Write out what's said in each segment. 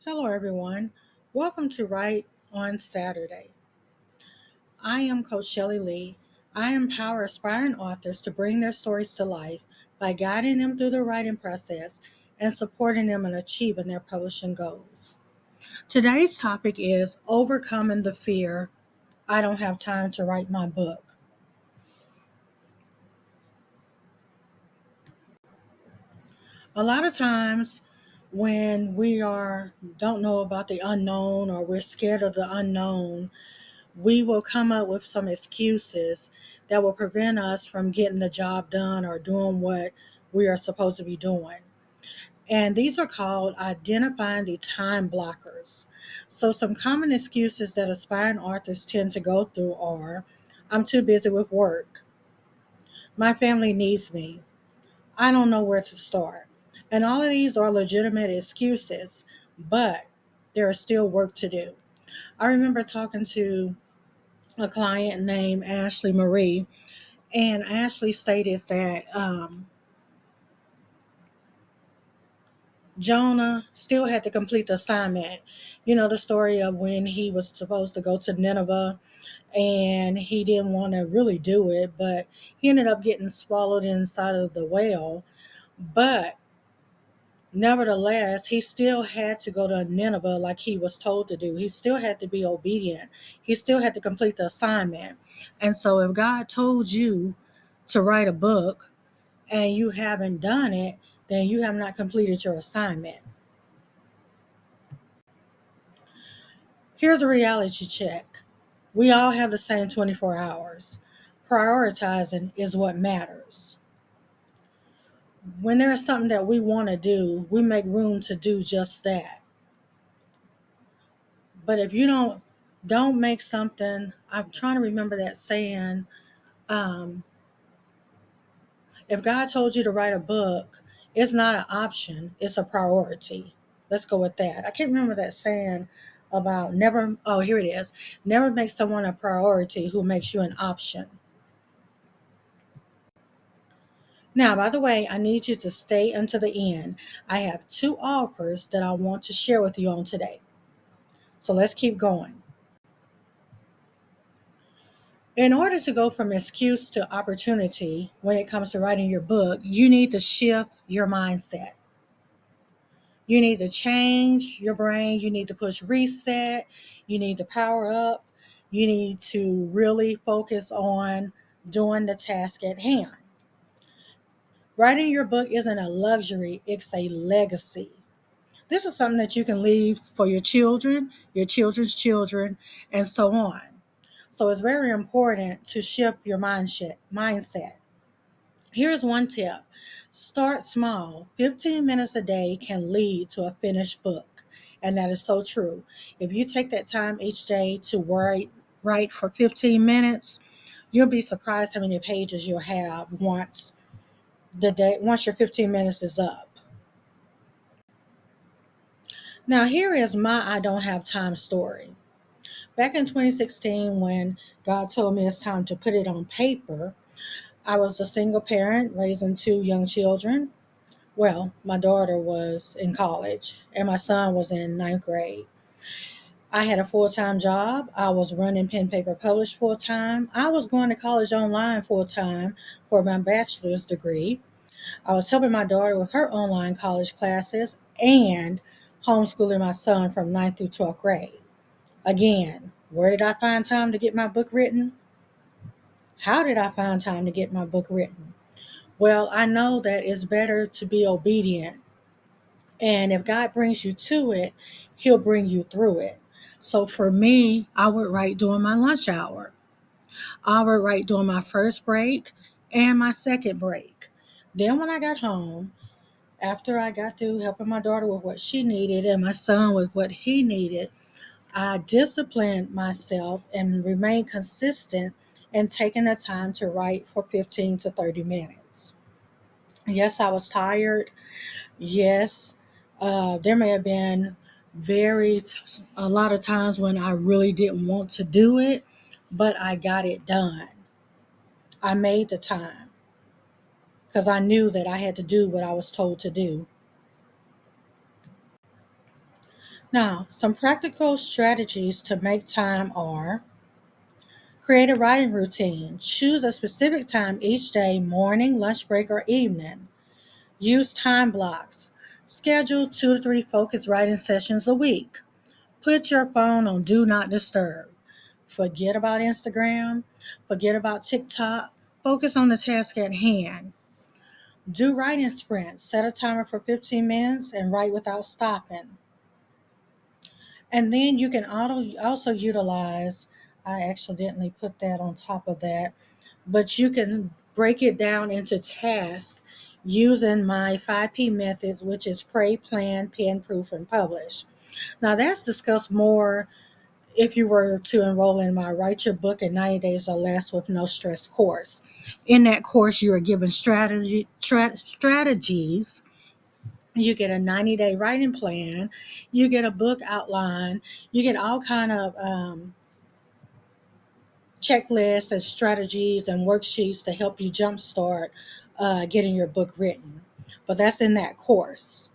Hello, everyone. Welcome to Write on Saturday. I am Coach Shelly Lee. I empower aspiring authors to bring their stories to life by guiding them through the writing process and supporting them in achieving their publishing goals. Today's topic is overcoming the fear I don't have time to write my book. A lot of times when we are don't know about the unknown or we're scared of the unknown, we will come up with some excuses that will prevent us from getting the job done or doing what we are supposed to be doing. And these are called identifying the time blockers. So, some common excuses that aspiring authors tend to go through are: I'm too busy with work, my family needs me, I don't know where to start. And all of these are legitimate excuses, but there is still work to do. I remember talking to a client named Ashley Marie, and Ashley stated that Jonah still had to complete the assignment. You know, the story of when he was supposed to go to Nineveh and he didn't want to really do it, but he ended up getting swallowed inside of the whale. But nevertheless, he still had to go to Nineveh like he was told to do. He still had to be obedient. He still had to complete the assignment. And so, if God told you to write a book and you haven't done it, then you have not completed your assignment. Here's a reality check: we all have the same 24 hours. Prioritizing is what matters. When there's something that we want to do, we make room to do just that. But if you don't make something, I'm trying to remember that saying, um, if God told you to write a book, it's not an option, it's a priority. Let's go with that. I can't remember that saying about never, oh, here it is. Never make someone a priority who makes you an option. Now, by the way, I need you to stay until the end. I have two offers that I want to share with you on today. So let's keep going. In order to go from excuse to opportunity when it comes to writing your book, you need to shift your mindset. You need to change your brain. You need to push reset. You need to power up. You need to really focus on doing the task at hand. Writing your book isn't a luxury, it's a legacy. This is something that you can leave for your children's children, and so on. So it's very important to shift your mindset. Here's one tip: start small. 15 minutes a day can lead to a finished book. And that is so true. If you take that time each day to write for 15 minutes, you'll be surprised how many pages you'll have once your 15 minutes is up. Now, here is my I don't have time story. Back in 2016, when God told me it's time to put it on paper, I was a single parent raising two young children. Well, my daughter was in college and my son was in ninth grade. I had a full time job. I was running Pen Paper Publish full time. I was going to college online full time for my bachelor's degree. I was helping my daughter with her online college classes and homeschooling my son from ninth through 12th grade. Again, where did I find time to get my book written? How did I find time to get my book written? Well, I know that it's better to be obedient. And if God brings you to it, He'll bring you through it. So for me, I would write during my lunch hour. I would write during my first break and my second break. Then when I got home, after I got through helping my daughter with what she needed and my son with what he needed, I disciplined myself and remained consistent in taking the time to write for 15 to 30 minutes. Yes, I was tired. Yes, there may have been a lot of times when I really didn't want to do it, but I got it done. I made the time because I knew that I had to do what I was told to do. Now, some practical strategies to make time are: create a writing routine. Choose a specific time each day, morning, lunch break, or evening. Use time blocks. Schedule 2 to 3 focused writing sessions a week. Put your phone on Do Not Disturb. Forget about Instagram. Forget about TikTok. Focus on the task at hand. Do writing sprints. Set a timer for 15 minutes and write without stopping. And then you can also utilize, I accidentally put that on top of that, but you can break it down into tasks using my 5P methods, which is pray, plan, pen, proof, and publish. Now, that's discussed more if you were to enroll in my Write Your Book in 90 Days or Less with No Stress course. In that course, you are given strategies. You get a 90-day writing plan. You get a book outline. You get all kind of checklists and strategies and worksheets to help you jumpstart getting your book written. But that's in that course.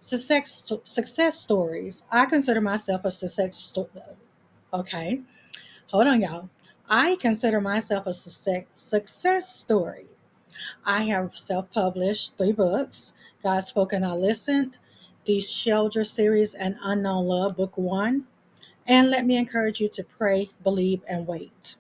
Success stories. I consider myself a success story. Okay, hold on, y'all. I consider myself a success story. I have self published 3 books: God Spoke and I Listened, the Shelter series, and Unknown Love, Book 1. And let me encourage you to pray, believe, and wait.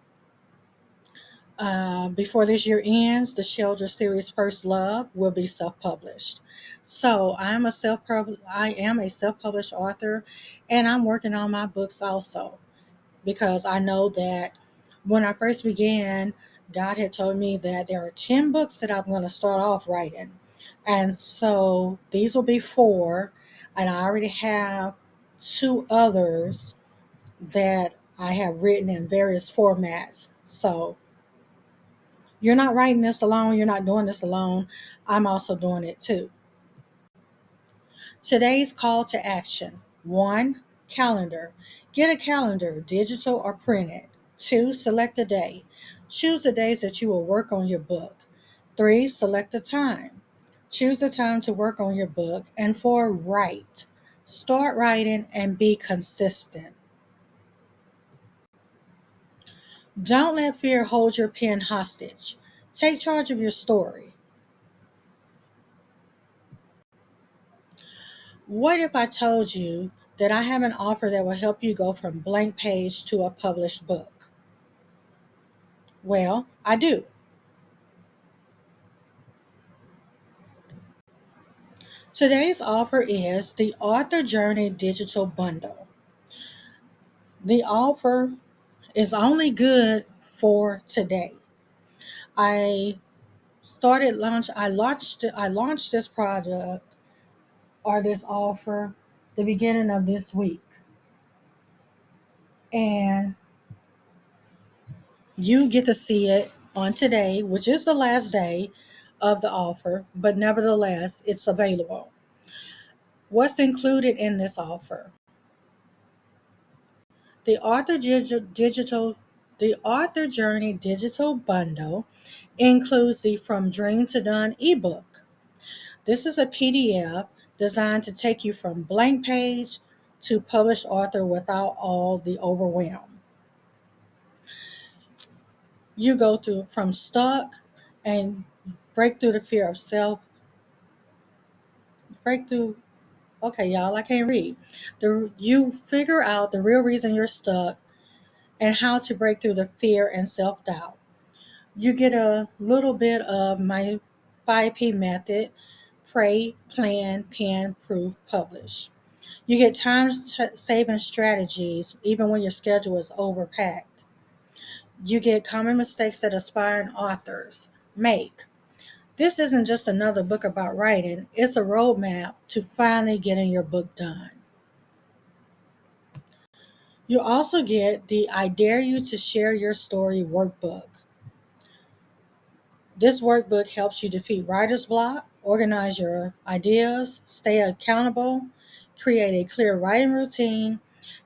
Before this year ends, the Shelter series First Love will be self-published. So I am a self-published author, and I'm working on my books also, because I know that when I first began, God had told me that there are 10 books that I'm going to start off writing. And so these will be 4, and I already have 2 others that I have written in various formats. So you're not writing this alone, you're not doing this alone. I'm also doing it too. Today's call to action: 1. Calendar. Get a calendar, digital or printed. 2. Select a day. Choose the days that you will work on your book. 3. Select a time. Choose a time to work on your book. And 4. Write. Start writing and be consistent. Don't let fear hold your pen hostage. Take charge of your story. What if I told you that I have an offer that will help you go from blank page to a published book? Well, I do. Today's offer is the Author Journey Digital Bundle. The offer is only good for today. I I launched this product or this offer the beginning of this week. And you get to see it on today, which is the last day of the offer, but nevertheless, it's available. What's included in this offer? The the Author Journey Digital Bundle includes the From Dream to Done ebook. This is a PDF designed to take you from blank page to published author without all the overwhelm. You go through from stuck and break through the fear of self, break through. Okay, y'all, I can't read. You figure out the real reason you're stuck and how to break through the fear and self doubt. You get a little bit of my 5P method: pray, plan, pen, proof, publish. You get time saving strategies even when your schedule is overpacked. You get common mistakes that aspiring authors make. This isn't just another book about writing, it's a roadmap to finally getting your book done. You also get the I Dare You to Share Your Story workbook. This workbook helps you defeat writer's block, organize your ideas, stay accountable, create a clear writing routine,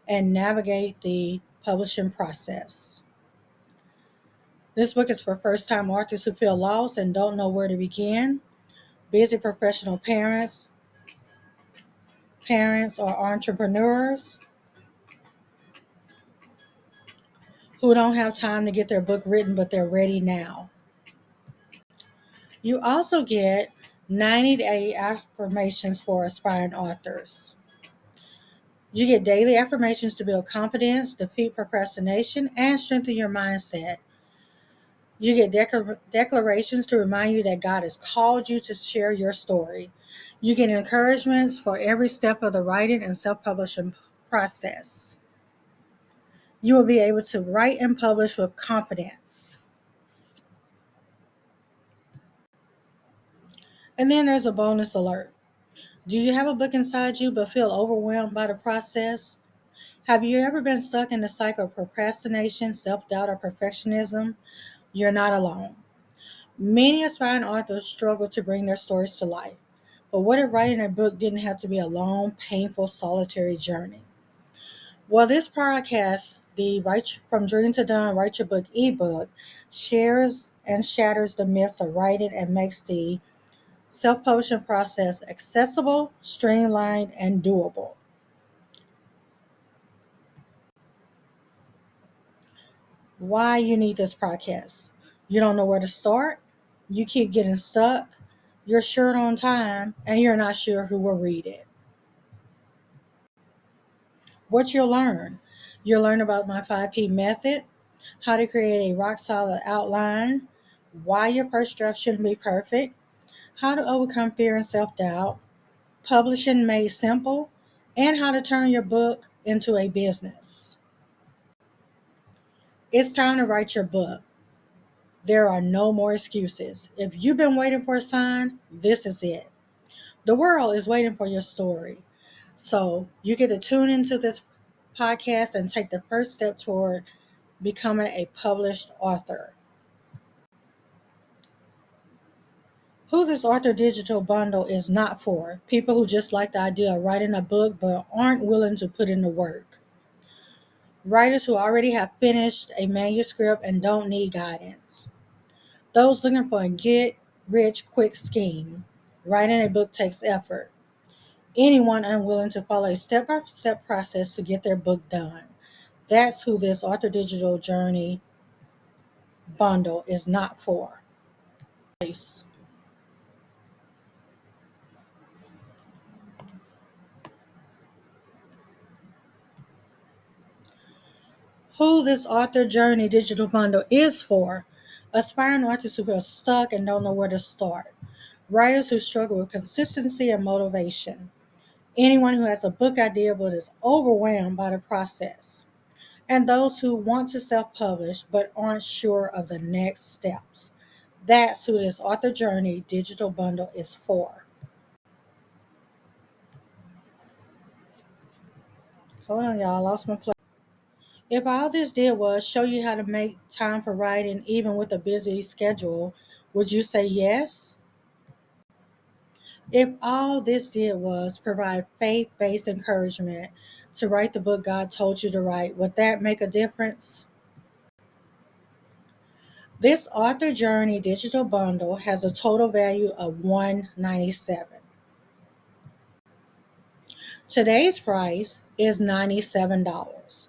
and navigate the publishing process. This book is for first time authors who feel lost and don't know where to begin, busy professional parents, parents, or entrepreneurs who don't have time to get their book written, but they're ready now. You also get 90-day affirmations for aspiring authors. You get daily affirmations to build confidence, defeat procrastination, and strengthen your mindset. You get declarations to remind you that God has called you to share your story. You get encouragements for every step of the writing and self publishing process. You will be able to write and publish with confidence. And then there's a bonus alert. Do you have a book inside you but feel overwhelmed by the process? Have you ever been stuck in the cycle of procrastination, self doubt, or perfectionism? You're not alone. Many aspiring authors struggle to bring their stories to life. But what if writing a book didn't have to be a long, painful, solitary journey? Well, this podcast, the Write From Dream to Done Write Your Book ebook, shares and shatters the myths of writing and makes the self publishing process accessible, streamlined, and doable. Why you need this podcast? You don't know where to start, you keep getting stuck, you're short on time, and you're not sure who will read it. What you'll learn? You'll learn about my 5P method, how to create a rock solid outline, why your first draft shouldn't be perfect, how to overcome fear and self doubt, publishing made simple, and how to turn your book into a business. It's time to write your book. There are no more excuses. If you've been waiting for a sign, this is it. The world is waiting for your story. So you get to tune into this podcast and take the first step toward becoming a published author. Who this author digital bundle is not for: people who just like the idea of writing a book but aren't willing to put in the work. Writers who already have finished a manuscript and don't need guidance. Those looking for a get rich quick scheme. Writing a book takes effort. Anyone unwilling to follow a step by step process to get their book done. That's who this Author Digital Journey bundle is not for. Who this Author Journey Digital Bundle is for: aspiring authors who feel stuck and don't know where to start, writers who struggle with consistency and motivation, anyone who has a book idea but is overwhelmed by the process, and those who want to self publish but aren't sure of the next steps. That's who this Author Journey Digital Bundle is for. Hold on, y'all, I lost my place. If all this did was show you how to make time for writing even with a busy schedule, would you say yes? If all this did was provide faith based encouragement to write the book God told you to write, would that make a difference? This Author Journey digital bundle has a total value of $197. Today's price is $97.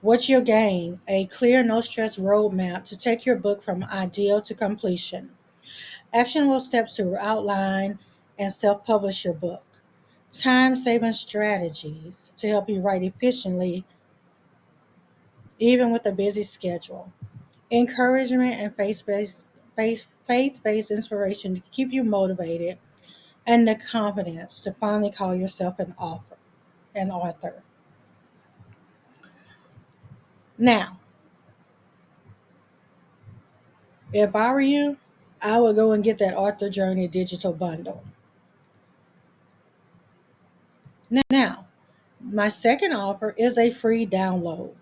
What you'll gain: a clear, no stress roadmap to take your book from ideal to completion, actionable steps to outline and self publish your book, time saving strategies to help you write efficiently, even with a busy schedule, encouragement and faith based inspiration to keep you motivated, and the confidence to finally call yourself an author. Now, if I were you, I would go and get that Author Journey digital bundle. Now, my second offer is a free download.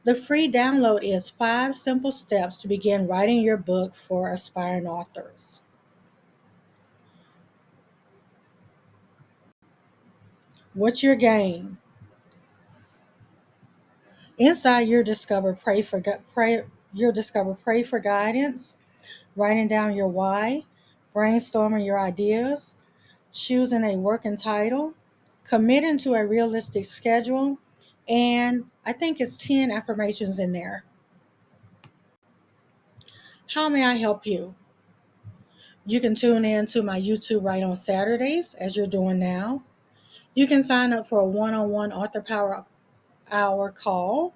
The free download is 5 simple steps to begin writing your book for aspiring authors. What's your game? Inside, you'll discover pray for guidance, writing down your why, brainstorming your ideas, choosing a working title, committing to a realistic schedule, and I think it's 10 affirmations in there. How may I help you? You can tune in to my YouTube right on Saturdays, as you're doing now. You can sign up for a one-on-one author power hour call.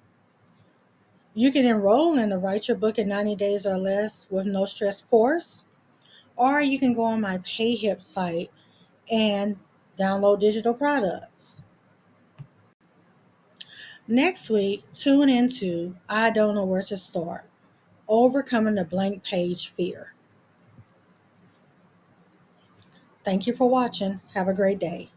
You can enroll in the Write Your Book in 90 Days or Less with No Stress course, or you can go on my PayHip site and download digital products. Next week, tune into I Don't Know Where to Start, Overcoming the Blank Page Fear. Thank you for watching. Have a great day.